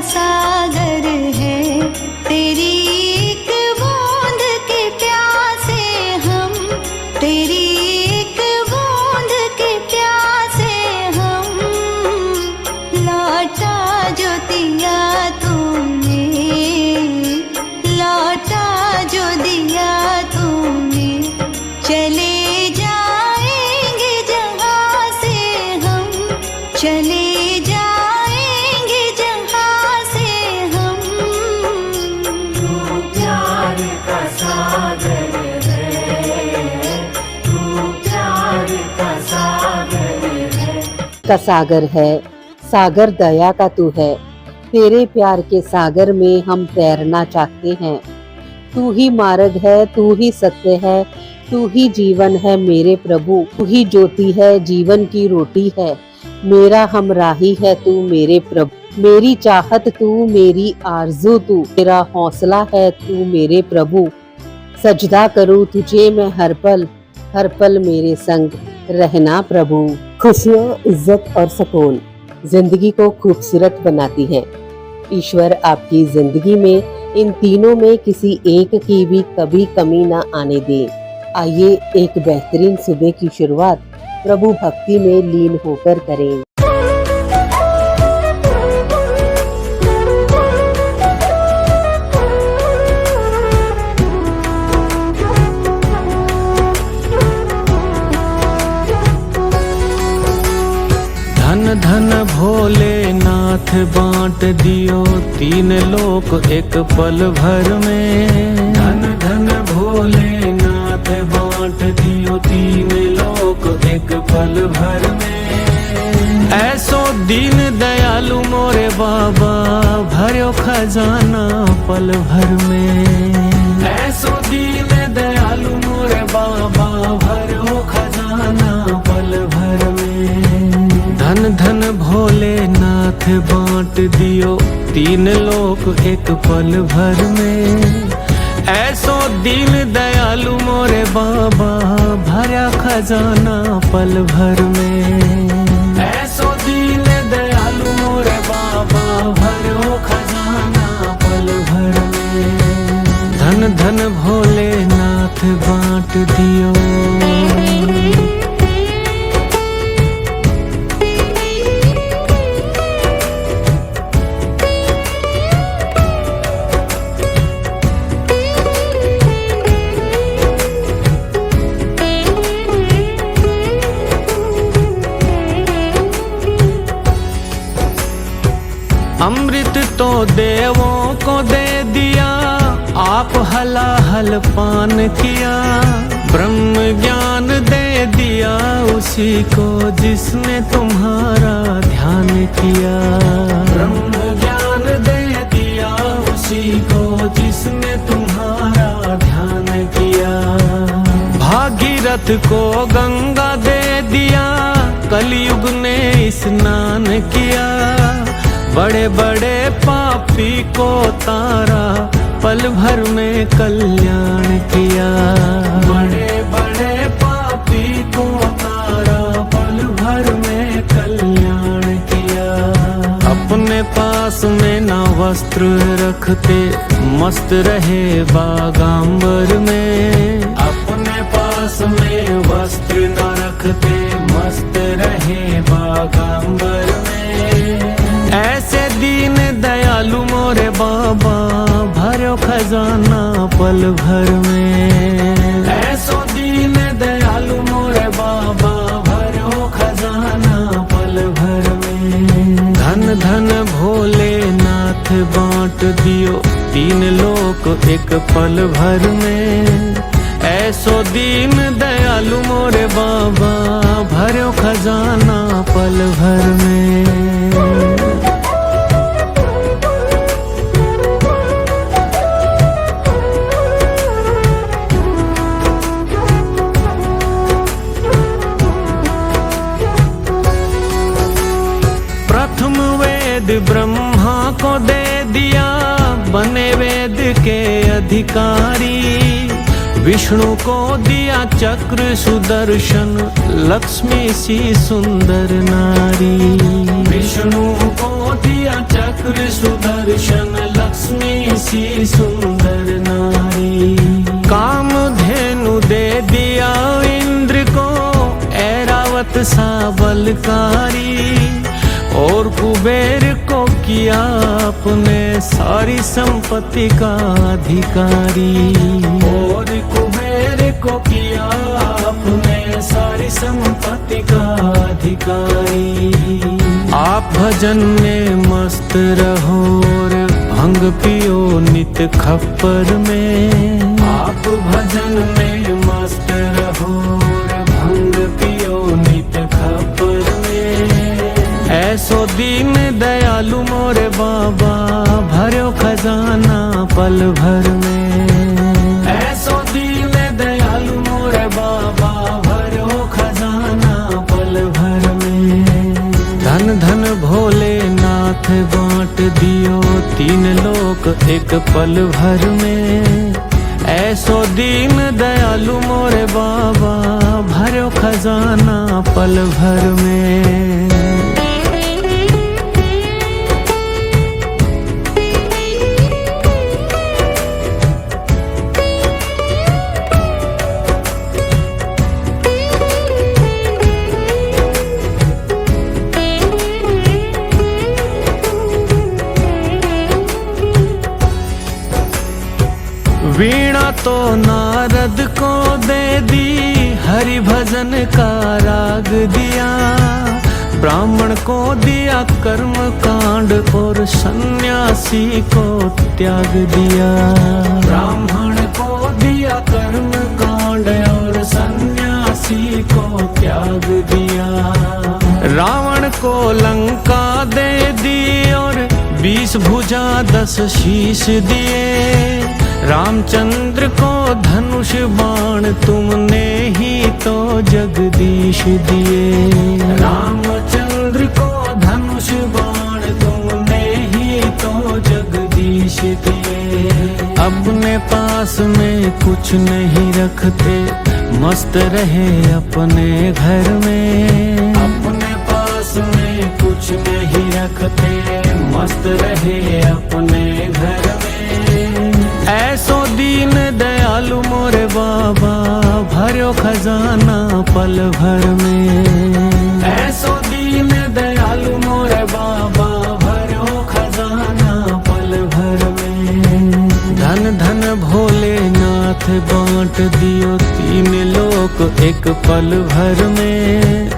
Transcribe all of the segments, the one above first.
सागर है, तेरी एक बूंद के प्यासे हम, तेरी एक बूंद के प्यासे हम। लौटा जो दिया तूने, लौटा जो दिया तूने, चले जाएंगे जहाँ से हम, चले जाएंगे जहाँ से हम। तू प्यार का सागर है, तू प्यार का सागर है। का सागर है, सागर दया का तू है। तेरे प्यार के सागर में हम तैरना चाहते हैं। तू ही मार्ग है, तू ही सत्य है, तू ही जीवन है मेरे प्रभु। तू ही ज्योति है, जीवन की रोटी है, मेरा हमराही है तू मेरे प्रभु। मेरी चाहत तू, मेरी आरज़ू तू, मेरा हौसला है तू मेरे प्रभु। सजदा करूँ तुझे मैं हर पल मेरे संग रहना प्रभु। खुशियाँ, इज्जत और सुकून जिंदगी को खूबसूरत बनाती हैं। ईश्वर आपकी जिंदगी में इन तीनों में किसी एक की भी कभी कमी ना आने दे। आइए एक बेहतरीन सुबह की शुरुआत प्रभु भक्ति में लीन होकर करें। धन धन भोलेनाथ बांट दियो तीन लोक एक पल भर में। धन धन भोलेनाथ बांट दियो तीन लोक एक पल भर में। ऐसो दीन दयालु मोरे बाबा भर्यो खजाना पल भर में। ऐसो दीन दयालु मोरे बाबा भर्यो खजाना पल भर में। धन धन भोलेनाथ बांट दियो तीन लोक एक पल भर में। ऐसो दीन दयालु मोरे बाबा भरा खजाना पल भर में। ऐसो दीन दयालु मोरे बाबा भरो खजाना पल भर में। धन धन भोलेनाथ बांट दियो। अमृत तो देवों को दे दिया, आप हलाहल पान किया। ब्रह्म ज्ञान दे दिया उसी को जिसने तुम्हारा ध्यान किया। ब्रह्म ज्ञान दे दिया उसी को जिसने तुम्हारा ध्यान किया। भागीरथ को गंगा दे दिया, कलयुग ने स्नान किया। बड़े बड़े पापी को तारा पल भर में कल्याण किया। बड़े बड़े पापी को तारा पल भर में कल्याण किया। अपने पास में ना वस्त्र रखते मस्त रहे बागांबर में। अपने पास में वस्त्र न रखते मस्त रहे बागांबर में। ऐसे दीन दयालु मोरे बाबा भरो खजाना पल भर में। ऐसो दीन दयालु मोरे बाबा भरो खजाना पल भर में। धन धन भोलेनाथ बांट दियो तीन लोक एक पल भर में। ऐसो दीन दयालु मोरे बाबा भरो खजाना पल भर में। ब्रह्मा को दे दिया बने वेद के अधिकारी। विष्णु को दिया चक्र सुदर्शन लक्ष्मी सी सुंदर नारी। विष्णु को दिया चक्र सुदर्शन सी सुंदर नारी। कामधेनु दे दिया इंद्र को ऐरावत सा बलकारी, और कुबेर को किया अपने सारी संपत्ति का अधिकारी। और कुबेर को किया अपने सारी संपत्ति का अधिकारी। आप भजन में मस्त रहो और भंग पियो नित खप्पर में। आप भजन में मस्त रहो और भंग पियो नित खप्पर में। ऐसो दीन दयालु मोरे बाबा भर्यो खजाना पल भर में। ऐसो दीन दयालु मोरे बाबा भर्यो खजाना पल भर में। धन धन भोलेनाथ बांट दियो तीन लोक एक पल भर में। ऐसो दीन दयालु मोरे बाबा भर्यो खजाना पल भर में। वीणा तो नारद को दे दी, हरि भजन का राग दिया। ब्राह्मण को दिया कर्म कांड और सन्यासी को त्याग दिया। ब्राह्मण को दिया कर्म कांड और सन्यासी को त्याग दिया। रावण को लंका दे दी और 20 भुजा 10 शीश दिए। रामचंद्र को धनुष बाण तुमने ही तो जगदीश दिए। रामचंद्र को धनुष बाण तुमने ही तो जगदीश दिए। अपने पास में कुछ नहीं रखते, मस्त रहे अपने घर में। अपने पास में कुछ नहीं रखते, मस्त रहे अपने घर में। ऐसो दीन दयालु मोरे बाबा भर्यो खजाना पल भर में। ऐसो दीन दयालु मोरे बाबा भर्यो खजाना पल भर में। धन धन भोलेनाथ बांट दियो तीन लोक एक पल भर में।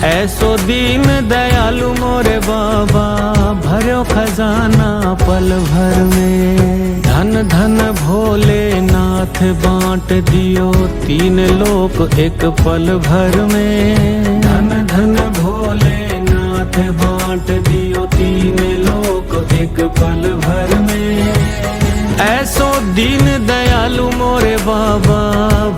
ऐसो दीन दयालु मोरे बाबा भर्यो खजाना पल भर में। धन धन भोलेनाथ बांट दियो तीन लोक एक पल भर में। धन धन भोलेनाथ बांट दियो तीन लोक एक पल भर में। ऐसो दीन दयालु मोरे बाबा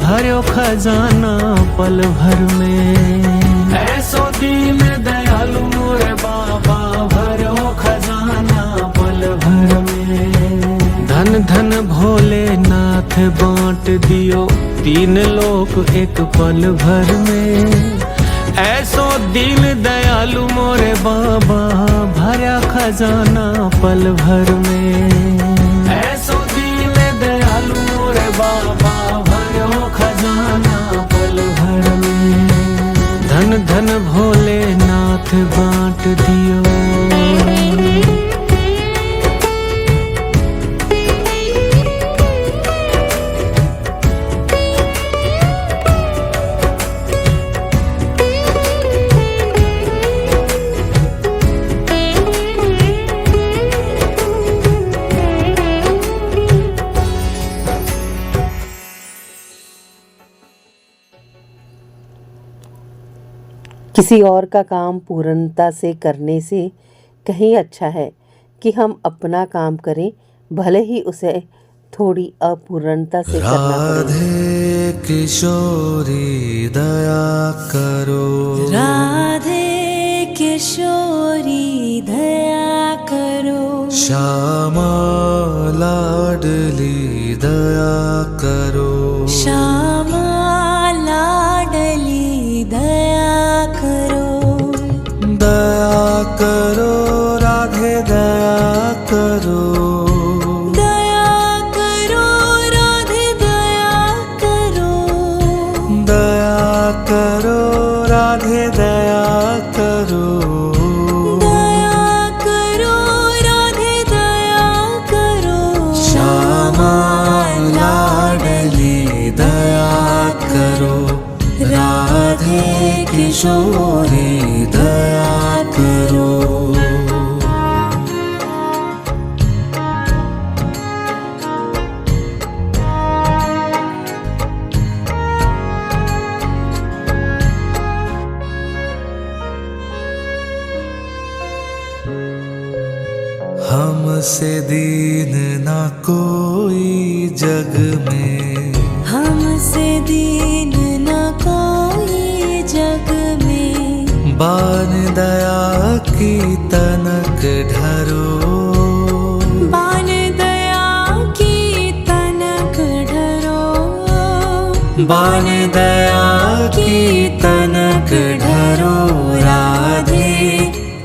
भर्यो खजाना पल भर में। ऐसो दीन दयालु मोरे बाबा भर्यो खजाना पल भर में। धन धन भोलेनाथ बांट दियो तीन लोक एक पल भर में। ऐसो दीन दयालु मोरे बाबा भर्या खजाना पल भर में। ऐसो दीन दयालु मोरे बाबा भर्यो खजाना पल भर में। धन धन भोलेनाथ बांट दियो। किसी और का काम पूर्णता से करने से कहीं अच्छा है कि हम अपना काम करें, भले ही उसे थोड़ी अपूर्णता से करना पड़े। राधे किशोरी दया करो। राधे किशोरी दया करो। श्यामा लाडली दया करो। श्यामा लाडली दया करो। दया करो राधे दया करो। दया किशोरी दया करो। हमसे दीन ना कोई जग में, हमसे दीन न कोई जग में। बान दया की तनक ढरो, बान दया की तनक ढरो, बान दया की तनक ढरो। राधे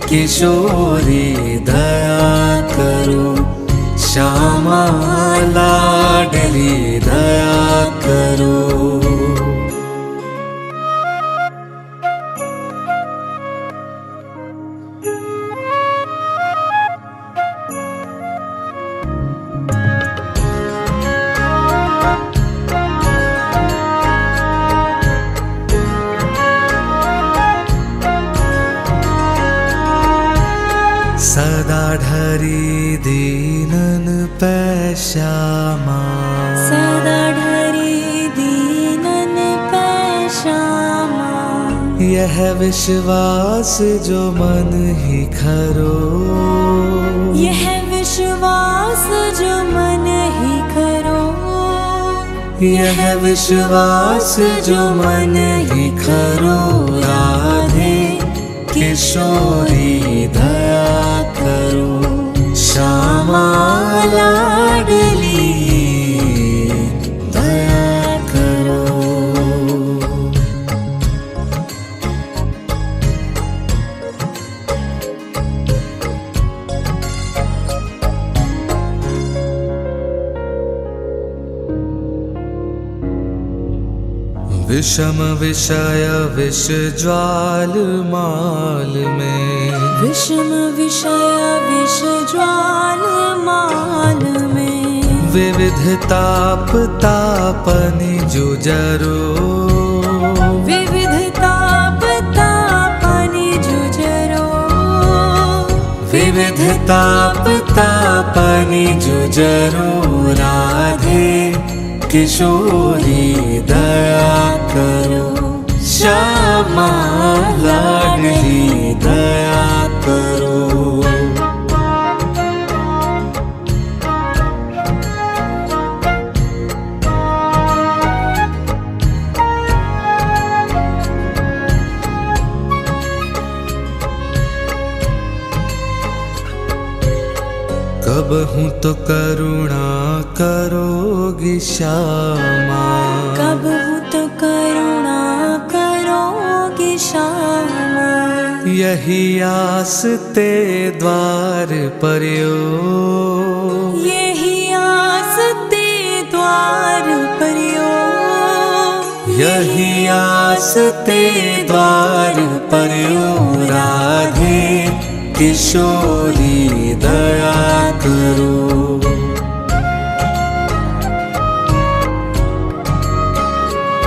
किशोरी दया करो, श्यामा लाडली दया करो। सदा ढरी दीनन पे श्यामा, सदा ढरी दीनन पे श्यामा। यह विश्वास जो मन ही खरो, यह विश्वास जो मन ही करो, यह विश्वास जो मन ही खरो। राधे किशोरी दया करो, श्यामा लाडली दया करो। विषम विषय विष ज्वाल माल में, विषम विषय विष ज्वाल माल में। विविध ताप तापनि जुजरो, विविध ताप तापनि जुजरो, विविध ताप तापनि जुजरो। राधे किशोरी दया करो, श्यामा लाडली दया करो। कब हूँ तो करुणा करोगी श्यामा, कब हूँ तो करुणा करोगी श्यामा। यही आस ते द्वार पर्यो, यही आस ते द्वार पर्यो, यही आस ते द्वार पर्यो। राधे किशोरी दया करो,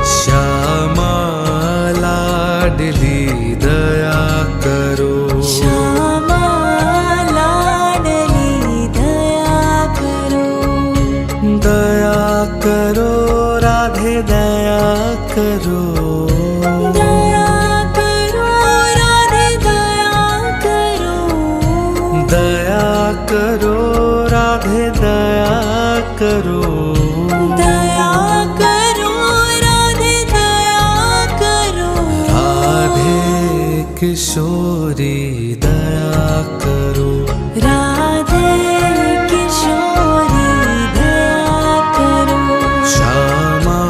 श्यामा लाडली दया करो। श्यामा लाडली दया करो, दया करो राधे दया करो, दया करो राधे दया करो, दया करो राधे दया करो। दया करो राधे दया करो। राधे किशोरी दया करो, राधे किशोरी दया करो, श्यामा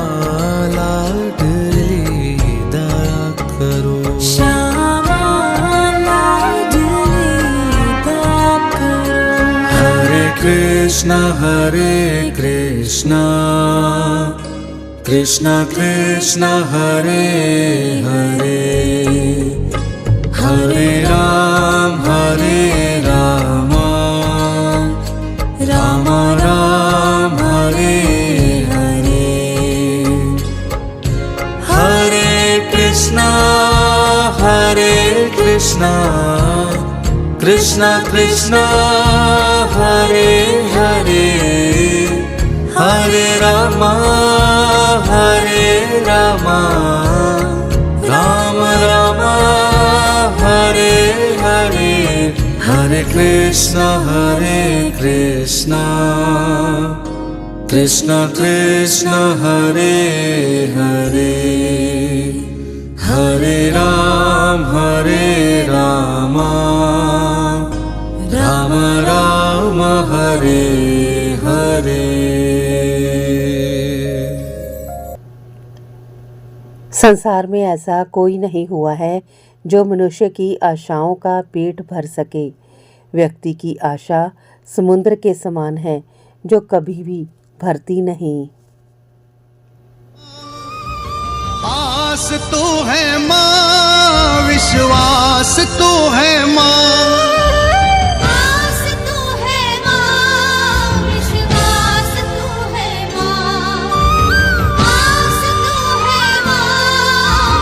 लाडली दया करो। श्यामा लाडली दया करो। हरे कृष्णा कृष्ण कृष्ण हरे हरे, हरे राम राम राम हरे हरे। हरे कृष्णा कृष्ण हरे हरे हरे राम राम राम हरे हरे हरे कृष्ण कृष्ण कृष्ण हरे हरे हरे राम राम राम हरे हरे। संसार में ऐसा कोई नहीं हुआ है जो मनुष्य की आशाओं का पेट भर सके। व्यक्ति की आशा समुद्र के समान है जो कभी भी भरती नहीं। आस तो है माँ, विश्वास तो है माँ, आस तो है माँ, विश्वास तो है माँ, आस तो है माँ,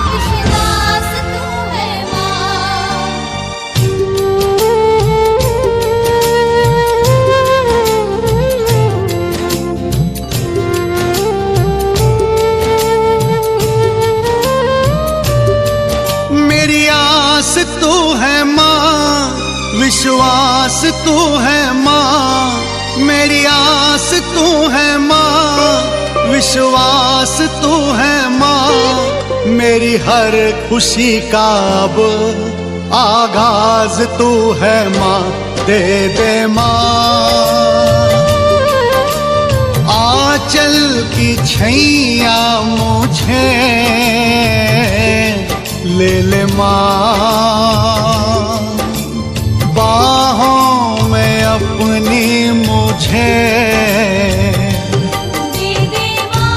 विश्वास तो है मेरी आस तो है माँ, विश्वास तो है माँ, मेरी आस तो है माँ, विश्वास तो है माँ, मेरी हर खुशी का अब आगाज तू है माँ, दे दे माँ आंचल की छैया मुझे, ले ले माँ बाहों में अपनी मुझे, दे दे माँ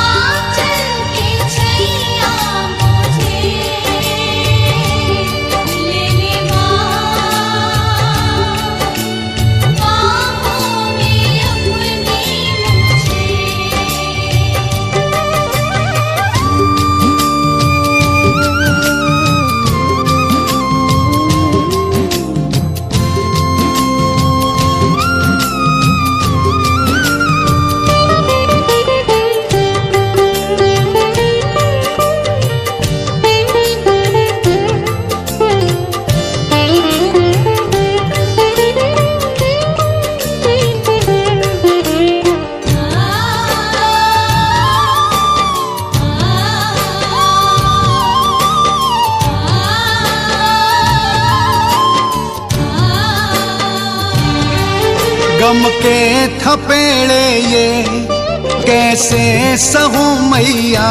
आंचल की छैया मुझे, ले ले माँ बाहों में अपनी मुझे। गम के थपेड़े ये कैसे सहूं मैया,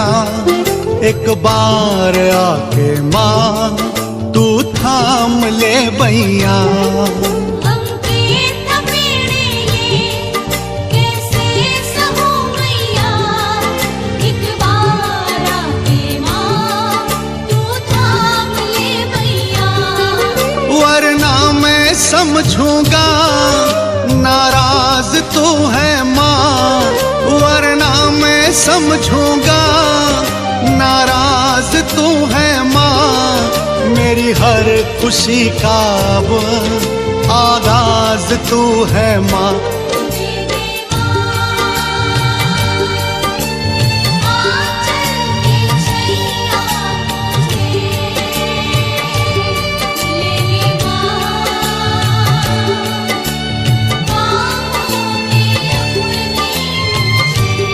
एक बार आके माँ तू थाम ले बैया, हम के थपेड़े ये कैसे सहूं मैया, एक बार आके माँ तू थाम ले भैया, वरना मैं समझूंगा नाराज तू है माँ, वरना मैं समझूंगा नाराज तू है माँ, मेरी हर खुशी का अब आगाज तू है माँ, दे दे माँ आंचल की छैया मुझे, ले ले माँ बाहों में अपनी मुझे।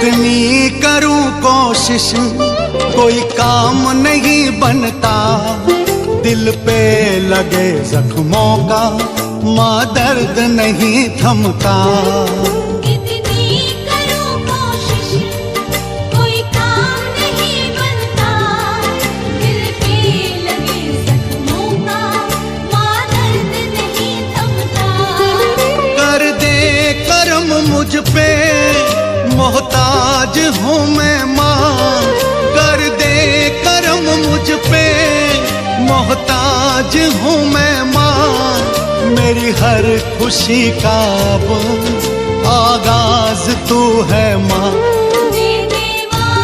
कितनी करूं कोशिश कोई काम नहीं बनता, दिल पे लगे जख्मों का माँ दर्द नहीं थमता। कितनी करूं कोशिश कोई काम नहीं बनता, दिल पे लगे जख्मों का माँ दर्द नहीं थमता। कर दे करम मुझ पे मोहताज हूँ मैं माँ, कर दे करम मुझ पे मोहताज हूँ मैं माँ। मेरी हर खुशी का अब आगाज तू है माँ। दे दे माँ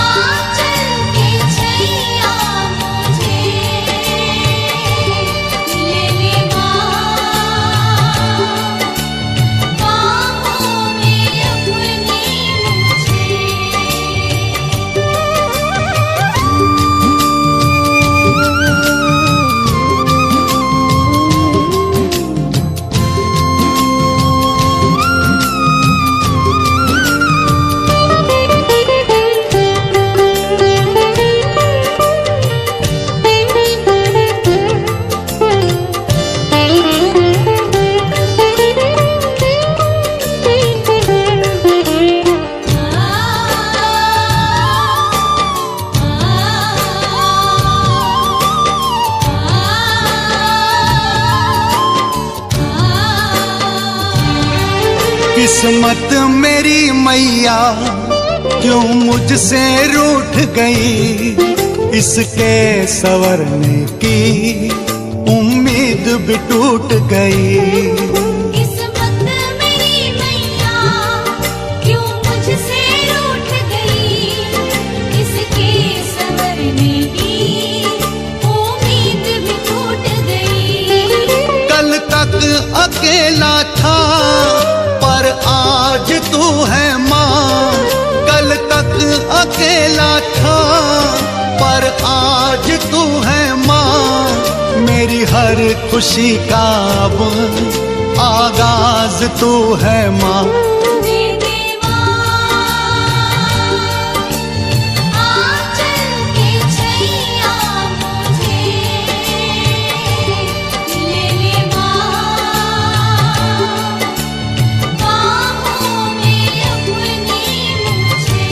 आंचल के छैया मुझे, ले ले माँ बाहों में अपनी मुझे। किस्मत मेरी मैया क्यों मुझसे रूठ गई, इसके संवरने की उम्मीद भी टूट गई। किस्मत मेरी मैया क्यों मुझसे रूठ गई, इसके संवरने की उम्मीद भी टूट गई। कल तक अकेला था पर आज तू है माँ, कल तक अकेला था पर आज तू है माँ। मेरी हर खुशी का अब आगाज तू है माँ। दे दे माँ आंचल के छैया मुझे, ले ले माँ बाहों में अपनी मुझे।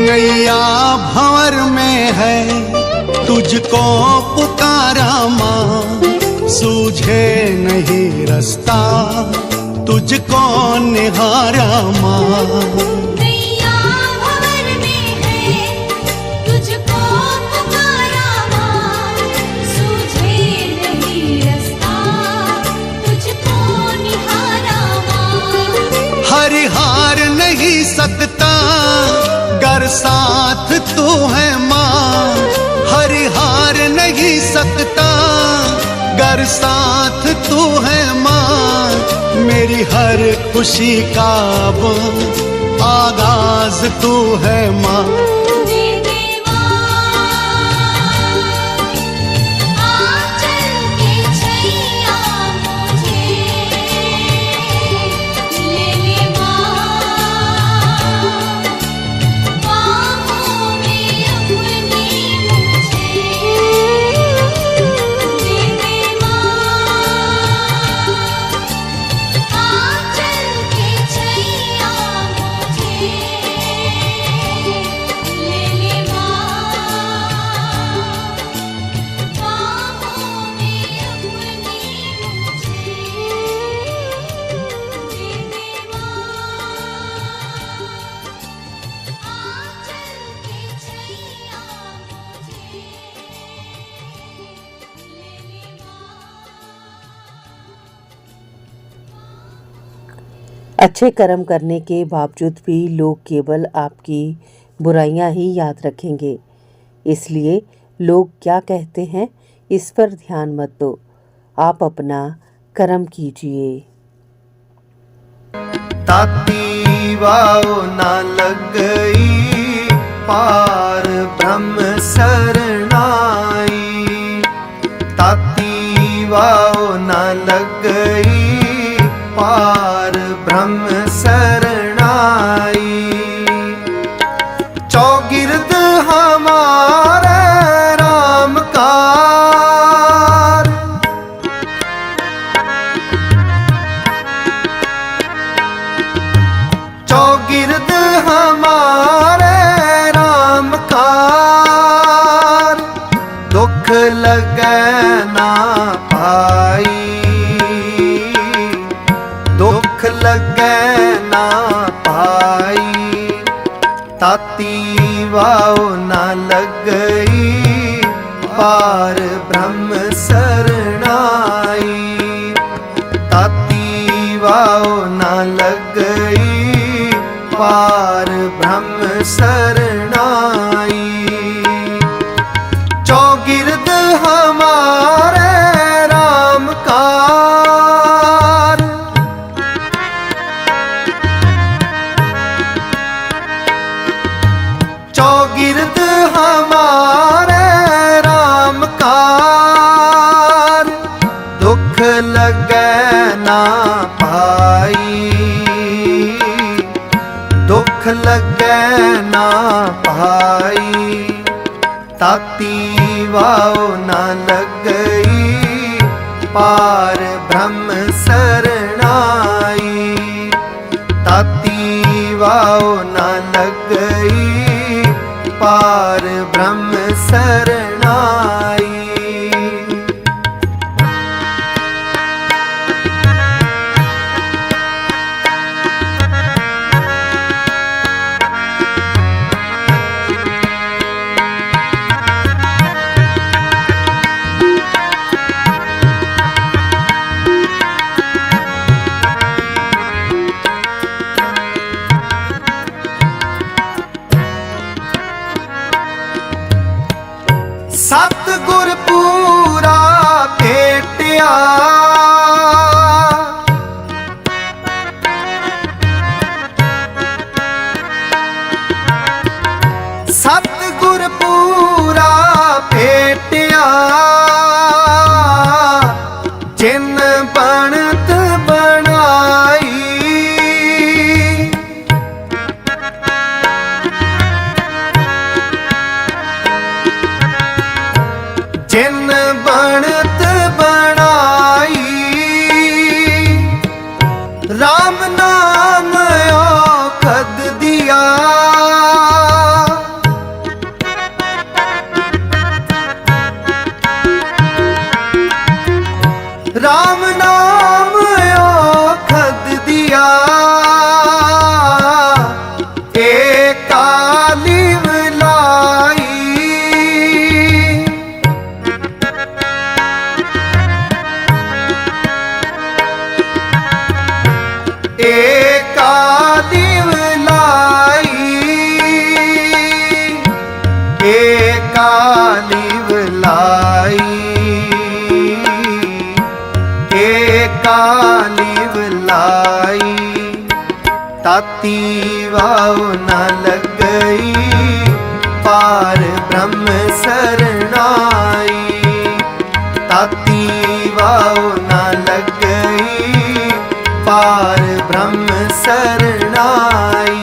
नैया भंवर में है तुझको पुकारा माँ, सूझे नहीं रास्ता तुझको निहारा माँ। नैया भंवर में है तुझको पुकारा माँ, सूझे नहीं रास्ता तुझको निहारा माँ। हर हार नहीं सकता गर साथ तू है माँ, हर हार नहीं सकता गर साथ तू है माँ। मेरी हर खुशी का अब आगाज तू है माँ। दे दे माँ आंचल के छैया मुझे, ले ले माँ बाहों में अपनी मुझे। दे दे माँ आंचल के छैया मुझे, अच्छे कर्म करने के बावजूद भी लोग केवल आपकी बुराइयां ही याद रखेंगे। इसलिए लोग क्या कहते हैं इस पर ध्यान मत दो, आप अपना कर्म कीजिए। ताती वाओ न लग गई पार ब्रह्म शरणाई। ताती वाओ न लग गई पार ब्रह्म शरणाई। चौगिर्द हमारे राम कार। चौगिर्द हमारे राम कार। दुख लगे ना पाई। दुख लगे ना पाई। ताती वाओ न लग गई पार ब्रह्म शरणाई। ताती वाओ न लग गई पार ब्रह्म शरणाई। चौगिर्द हमारे राम कार। चौगिर्द हमारे राम कार। दुख लगे ना पाई। दुख लगे ना पाई। ताती वाओ न लग गई पार ब्रह्म शरणाई। ताती वाओ न लग गई पार ब्रह्म शरणाई। सतगुर पूरा भेटिया। सतगुर पूरा भेटिया। जिन बनत बनाई। जिन बनत बनाई। राम नाम औखद दिया। राम नाम औखद दिया। एकाली लाई। एकाली लाई। एकाली लाई। एकाली लाई। ताती वाओ न लग गई पार ब्रह्म शरणाई। ताती वाओ न लग गई पार ब्रह्म शरणाई।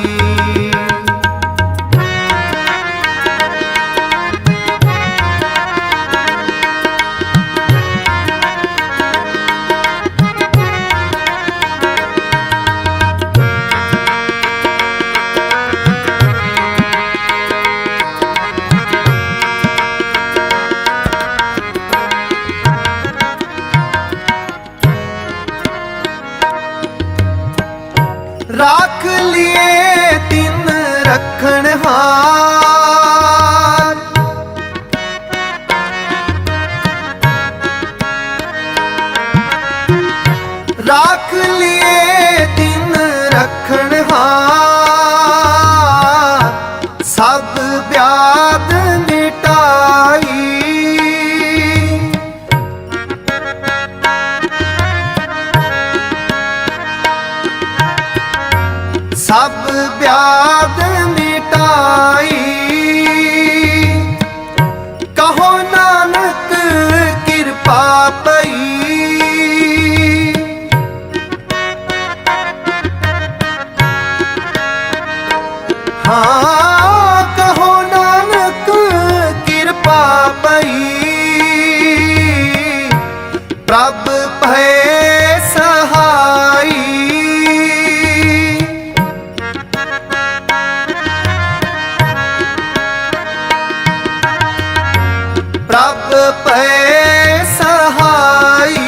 पै सहाई,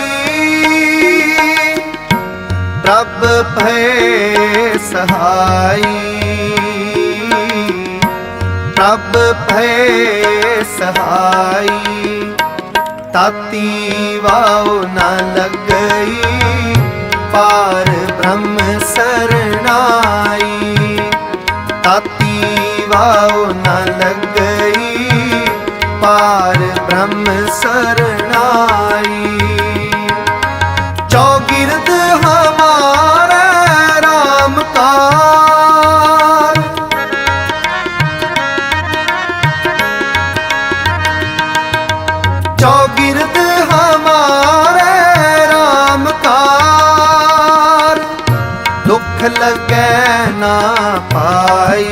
प्रभ भय सहाई, प्रभ भय सहाई। ताती वाव न लग गई, पार ब्रह्म सरनाई। ताती वाव न लग गई, पार ब्रह्म सरनाई। चौगिर्द हमारे राम कार, चौगिर्द हमारे राम कार। दुख लगे ना पाई,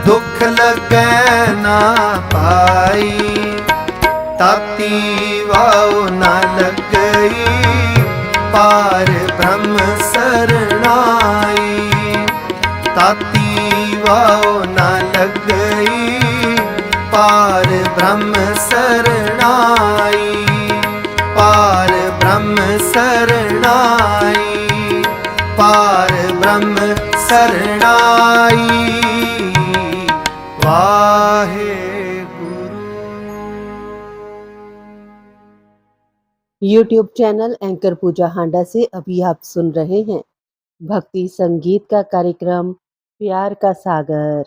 दुख लगे ना पाई। ताती वाव न लग गई, पार ब्रह्म सरनाई। ताती वाव न लग गई, पार ब्रह्म सरनाई, पार ब्रह्म सरनाई, पार ब्रह्म सरनाई। वाहे यूट्यूब चैनल एंकर पूजा हांडा से अभी आप सुन रहे हैं भक्ति संगीत का कार्यक्रम प्यार का सागर।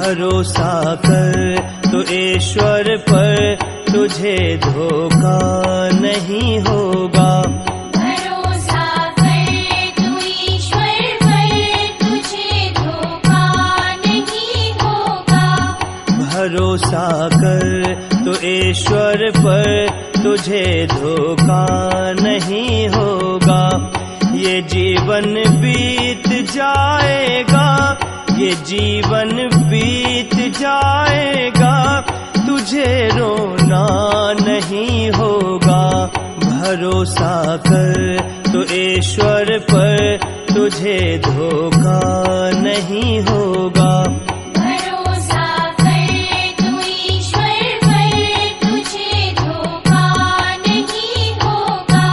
भरोसा कर तो ईश्वर पर, तुझे धोखा नहीं होगा। भरोसा कर तू ईश्वर पर, तुझे धोखा नहीं होगा। भरोसा कर तो ईश्वर पर, तुझे धोखा नहीं होगा। ये जीवन बीत जाएगा, ये जीवन बीत जाएगा, तुझे रोना नहीं होगा। भरोसा कर तो ईश्वर पर, तुझे धोखा नहीं होगा। भरोसा कर तू ईश्वर पर, तुझे धोखा नहीं होगा।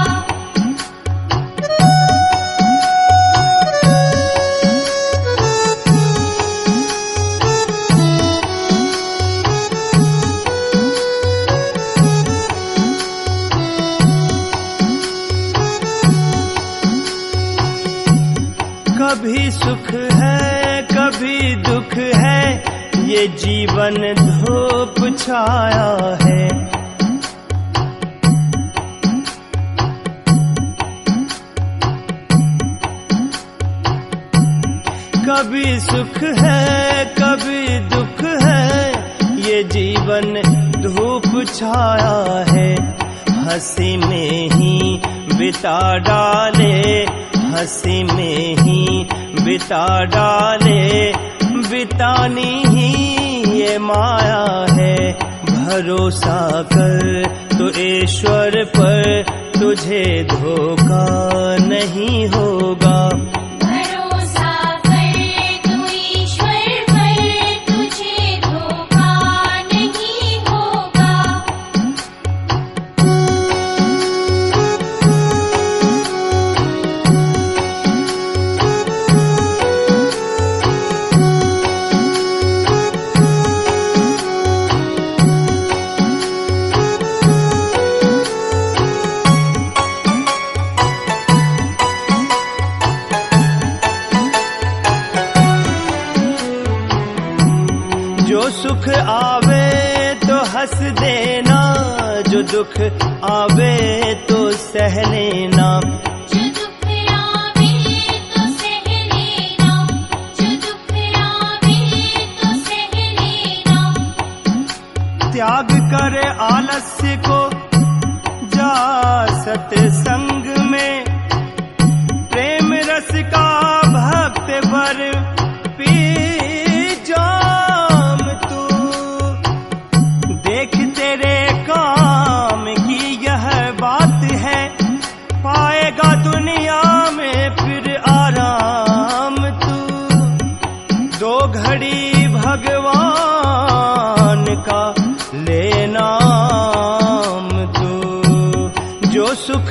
कभी सुख है कभी दुख है, ये जीवन धूप छाया है। कभी सुख है कभी दुख है, ये जीवन धूप छाया है। हंसी में ही बिता डाले, हंसी में ही बिता डाले, बितानी ही ये माया है। भरोसा कर तो ईश्वर पर, तुझे धोखा नहीं होगा। भरोसा कर तू ईश्वर पर, तुझे धोखा नहीं होगा। जो सुख आवे तो हंस देना, जो दुख आवे तो सह लेना। जो दुख आवे तो सह लेना, जो दुख आवे तो सह लेना। त्याग करे आलस्य को, जा सत्संग में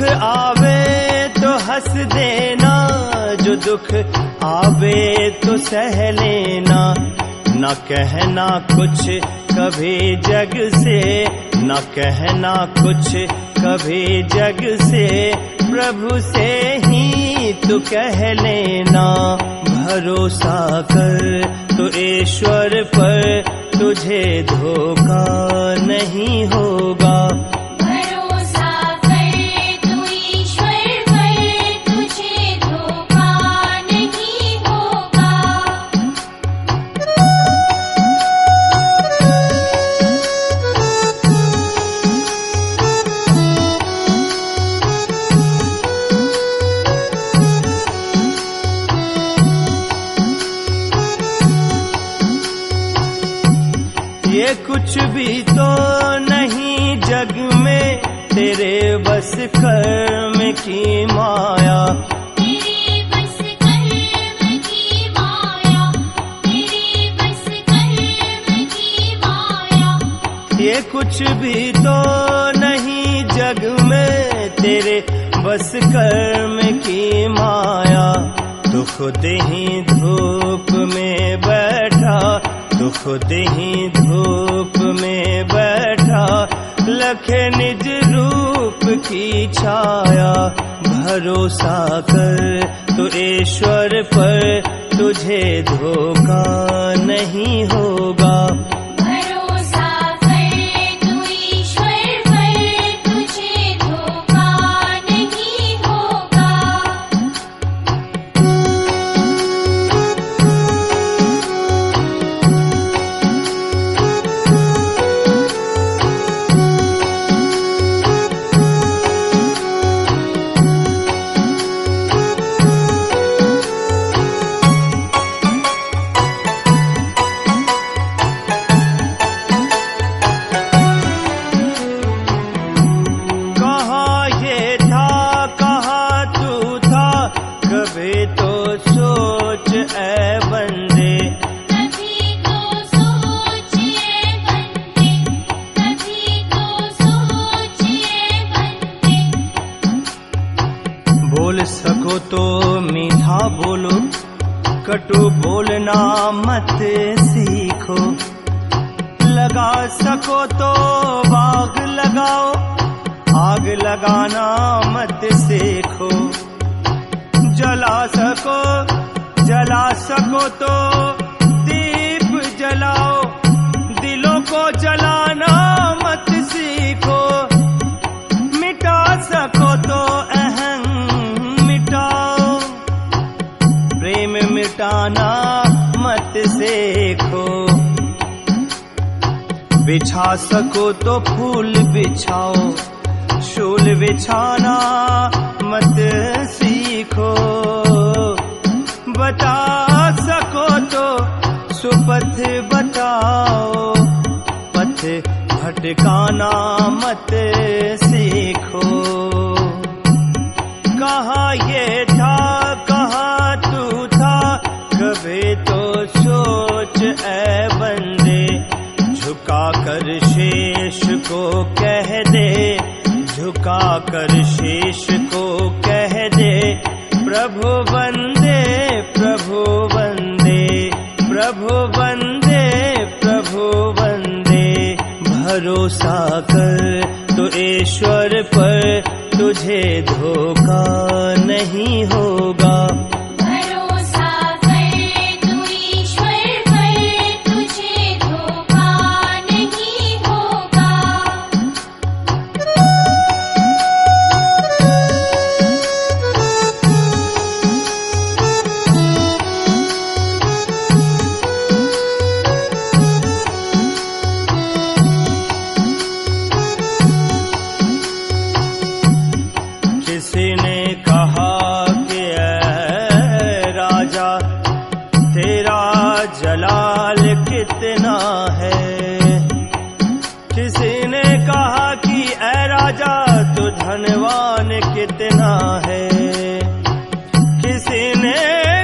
आवे तो हंस देना, जो दुख आवे तो सह लेना। न कहना कुछ कभी जग से, न कहना कुछ कभी जग से, प्रभु से ही तू कह लेना। भरोसा कर तो ईश्वर पर, तुझे धोखा नहीं होगा। भरोसा कर तू ईश्वर पर, तुझे धोखा नहीं होगा। ये कुछ भी तो नहीं जग में, तेरे बस कर्म की माया। तेरे बस कर्म की माया, तेरे बस कर्म की माया। ये कुछ भी तो नहीं जग में, तेरे बस कर्म की माया। तू खुद ही धूप में बैठा, तू खुद ही धूप में बैठा, लखे निज रूप की छाया। भरोसा कर तू ईश्वर पर, तुझे धोखा नहीं होगा। भरोसा कर तू ईश्वर पर, तुझे धोखा नहीं होगा। कहाँ ये था, कहाँ तू था, कभी तो सोच ऐ बंदे। कभी तो सोचिए बंदे, कभी तो सोचिए बंदे। बोल सको तो मीठा बोलो, कटु बोलना मत सीखो। लगा सको तो बाग लगाओ, आग लगाना मत सीखो। जला सको तो दीप जलाओ, दिलों को जलाना मत सीखो। मिटा सको तो अहं मिटाओ, प्रेम मिटाना मत सीखो। बिछा सको तो फूल बिछाओ, शूल बिछाना मत सीखो। बता सको तो सुपथ बताओ, पथ भटकाना मत सीखो। कहाँ ये था, कहाँ तू था, कभी तो सोच ऐ बंदे। झुका कर शेष को कह दे, झुका कर शेष को कह दे, प्रभु वंदे, प्रभु वंदे, प्रभु वंदे, प्रभु वंदे। भरोसा कर तो ईश्वर पर, तुझे धोखा नहीं होगा। भरोसा कर तू ईश्वर पर, तुझे धोखा नहीं होगा। किसी ने कहा कि ऐ राजा, तेरा जलाल कितना है। किसी ने कहा कि ऐ राजा, तू धनवान कितना है। किसी ने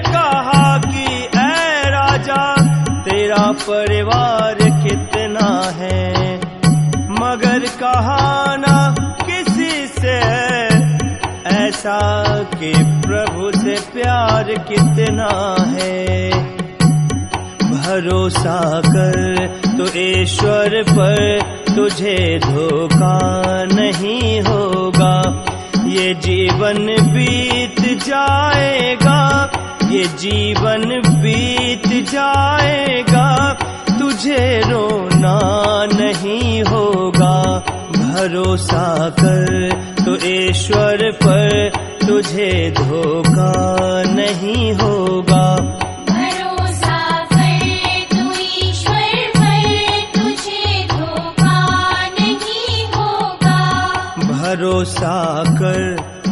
कहा कि ऐ राजा, तेरा परिवार कितना है। मगर कहा ना किसी से, कि प्रभु से प्यार कितना है। भरोसा कर तो ईश्वर पर तुझे धोखा नहीं होगा। ये जीवन बीत जाएगा, ये जीवन बीत जाएगा, तुझे रोना नहीं होगा। भरोसा कर तो ईश्वर पर तुझे धोखा नहीं होगा। भरोसा कर तू ईश्वर पर तुझे धोखा नहीं होगा। भरोसा कर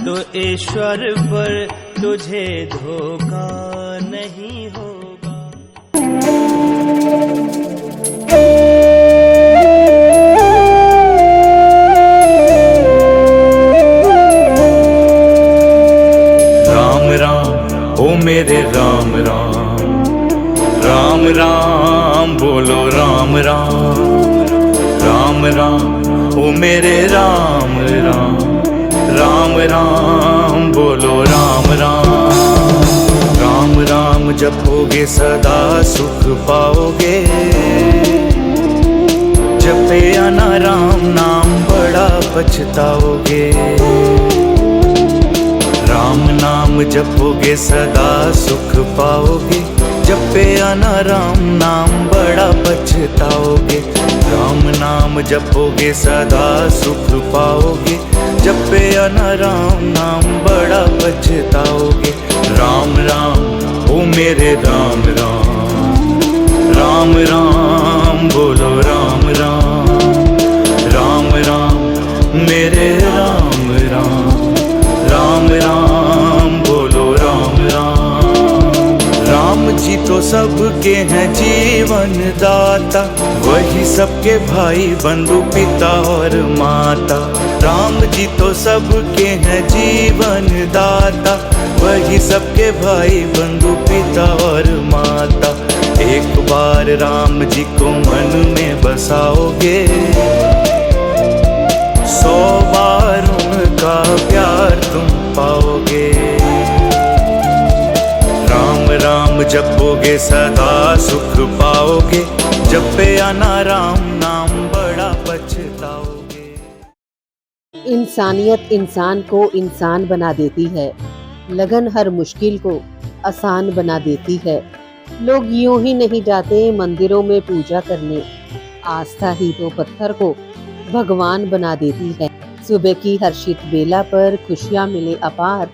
तो ईश्वर पर तुझे धोखा नहीं होगा। राम राम ओ मेरे राम राम, राम राम बोलो राम राम, राम राम ओ मेरे राम राम, राम राम बोलो राम राम। राम राम जपोगे सदा सुख पाओगे, जपे आना राम नाम बड़ा पछताओगे। राम नाम जपोगे सदा सुख पाओगे, जपे आना राम नाम बड़ा पछताओगे। राम नाम जपोगे सदा सुख पाओगे, जपे आना राम नाम बड़ा पछताओगे। राम राम ओ मेरे राम राम, राम राम बोलो राम राम, राम राम मेरे राम राम, राम राम बोलो राम राम। राम जी तो सबके हैं जीवन दाता, वही सबके भाई बंधु पिता और माता। राम जी तो सबके हैं जीवन दाता, वही सबके भाई बंधु पिता और माता। एक बार राम जी को मन में बसाओगे, 100 बार उनका प्यार तुम पाओगे। राम राम जपोगे सदा सुख पाओगे, जपे आना राम नाम बड़ा पछताओगे। इंसानियत इंसान को इंसान बना देती है, लगन हर मुश्किल को आसान बना देती है। लोग यूं ही नहीं जाते मंदिरों में पूजा करने, आस्था ही तो पत्थर को भगवान बना देती है। सुबह की हर्षित बेला पर खुशियां मिले अपार,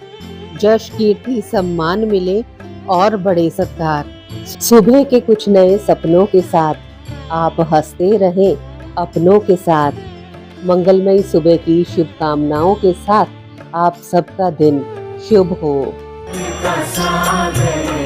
जश कीर्ति सम्मान मिले और बड़े सत्कार। सुबह के कुछ नए सपनों के साथ आप हंसते रहें अपनों के साथ। मंगलमयी सुबह की शुभकामनाओं के साथ आप सबका दिन शुभ हो। सागर